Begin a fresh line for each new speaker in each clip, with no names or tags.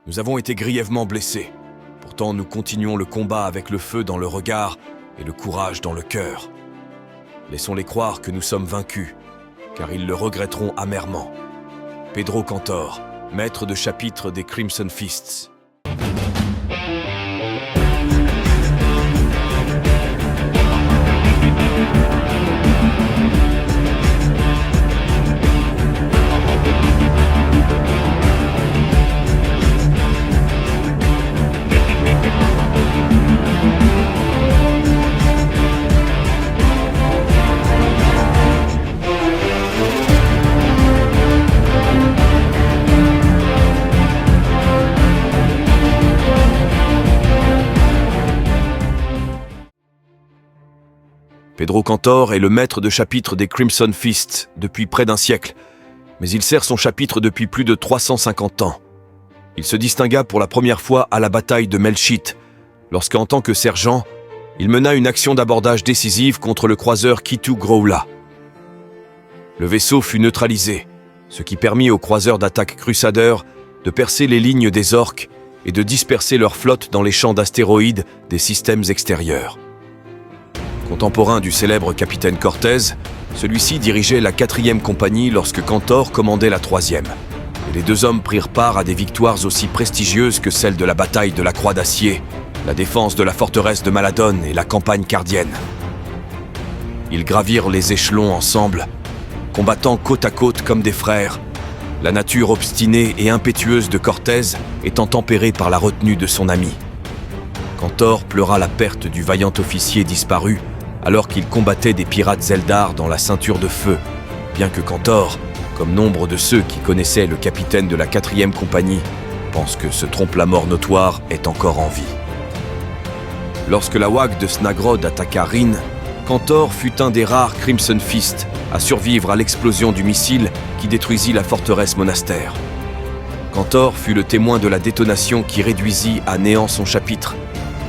Nous avons été grièvement blessés. Pourtant, nous continuons le combat avec le feu dans le regard et le courage dans le cœur. Laissons-les croire que nous sommes vaincus, car ils le regretteront amèrement. Pedro Cantor, maître de chapitre des Crimson Fists. Pedro Cantor est le maître de chapitre des Crimson Fists depuis près d'un siècle, mais il sert son chapitre depuis plus de 350 ans. Il se distingua pour la première fois à la bataille de Melchite, lorsqu'en tant que sergent, il mena une action d'abordage décisive contre le croiseur Kitu Growla. Le vaisseau fut neutralisé, ce qui permit aux croiseurs d'attaque Crusader de percer les lignes des orques et de disperser leur flotte dans les champs d'astéroïdes des systèmes extérieurs. Contemporain du célèbre capitaine Cortez, celui-ci dirigeait la 4e compagnie lorsque Cantor commandait la 3e. Et les deux hommes prirent part à des victoires aussi prestigieuses que celles de la bataille de la Croix d'Acier, la défense de la forteresse de Maladon et la campagne cardienne. Ils gravirent les échelons ensemble, combattant côte à côte comme des frères, la nature obstinée et impétueuse de Cortez étant tempérée par la retenue de son ami. Cantor pleura la perte du vaillant officier disparu alors qu'il combattait des pirates Eldar dans la ceinture de feu, bien que Cantor, comme nombre de ceux qui connaissaient le capitaine de la 4e compagnie, pense que ce trompe-la-mort notoire est encore en vie. Lorsque la WAG de Snagrod attaqua Rin, Cantor fut un des rares Crimson Fist à survivre à l'explosion du missile qui détruisit la forteresse monastère. Cantor fut le témoin de la détonation qui réduisit à néant son chapitre,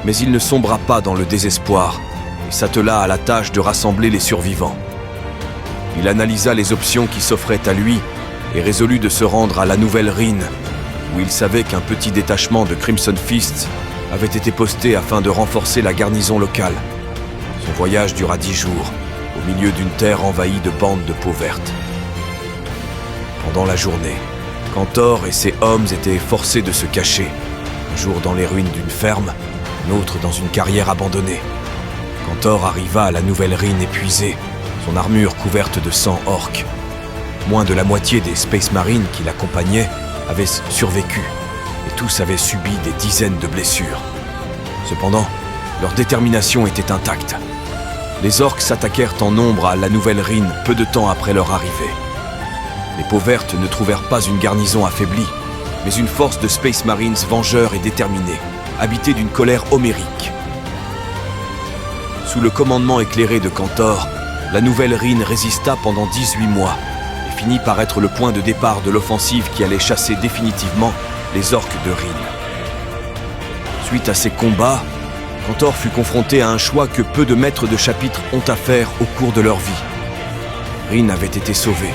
mais il ne sombra pas dans le désespoir et s'attela à la tâche de rassembler les survivants. Il analysa les options qui s'offraient à lui et résolut de se rendre à la Nouvelle Rin, où il savait qu'un petit détachement de Crimson Fists avait été posté afin de renforcer la garnison locale. Son voyage dura 10 jours, au milieu d'une terre envahie de bandes de peau verte. Pendant la journée, Cantor et ses hommes étaient forcés de se cacher, un jour dans les ruines d'une ferme, un autre dans une carrière abandonnée. Cantor arriva à la Nouvelle Rin épuisé, son armure couverte de sang orc. Moins de la moitié des Space Marines qui l'accompagnaient avaient survécu, et tous avaient subi des dizaines de blessures. Cependant, leur détermination était intacte. Les orcs s'attaquèrent en nombre à la Nouvelle Rin peu de temps après leur arrivée. Les peaux vertes ne trouvèrent pas une garnison affaiblie, mais une force de Space Marines vengeurs et déterminés, habités d'une colère homérique. Sous le commandement éclairé de Cantor, la Nouvelle Rin résista pendant 18 mois et finit par être le point de départ de l'offensive qui allait chasser définitivement les orques de Rin. Suite à ces combats, Cantor fut confronté à un choix que peu de maîtres de chapitre ont à faire au cours de leur vie. Rin avait été sauvé,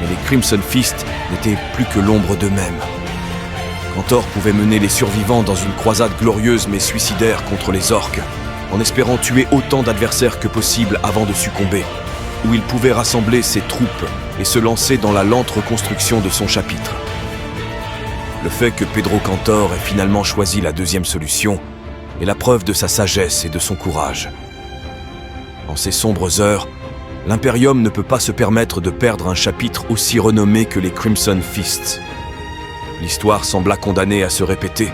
mais les Crimson Fists n'étaient plus que l'ombre d'eux-mêmes. Cantor pouvait mener les survivants dans une croisade glorieuse mais suicidaire contre les orques, en espérant tuer autant d'adversaires que possible avant de succomber, où il pouvait rassembler ses troupes et se lancer dans la lente reconstruction de son chapitre. Le fait que Pedro Cantor ait finalement choisi la 2e solution est la preuve de sa sagesse et de son courage. En ces sombres heures, l'Imperium ne peut pas se permettre de perdre un chapitre aussi renommé que les Crimson Fists. L'histoire sembla condamnée à se répéter,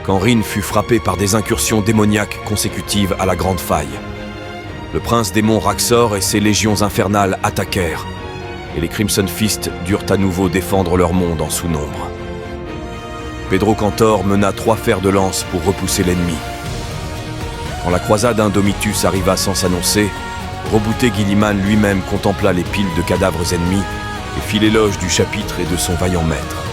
quand Rin fut frappé par des incursions démoniaques consécutives à la Grande Faille. Le prince démon Raxor et ses légions infernales attaquèrent, et les Crimson Fists durent à nouveau défendre leur monde en sous-nombre. Pedro Cantor mena 3 fers de lance pour repousser l'ennemi. Quand la croisade Indomitus arriva sans s'annoncer, Robouté Guilliman lui-même contempla les piles de cadavres ennemis et fit l'éloge du chapitre et de son vaillant maître.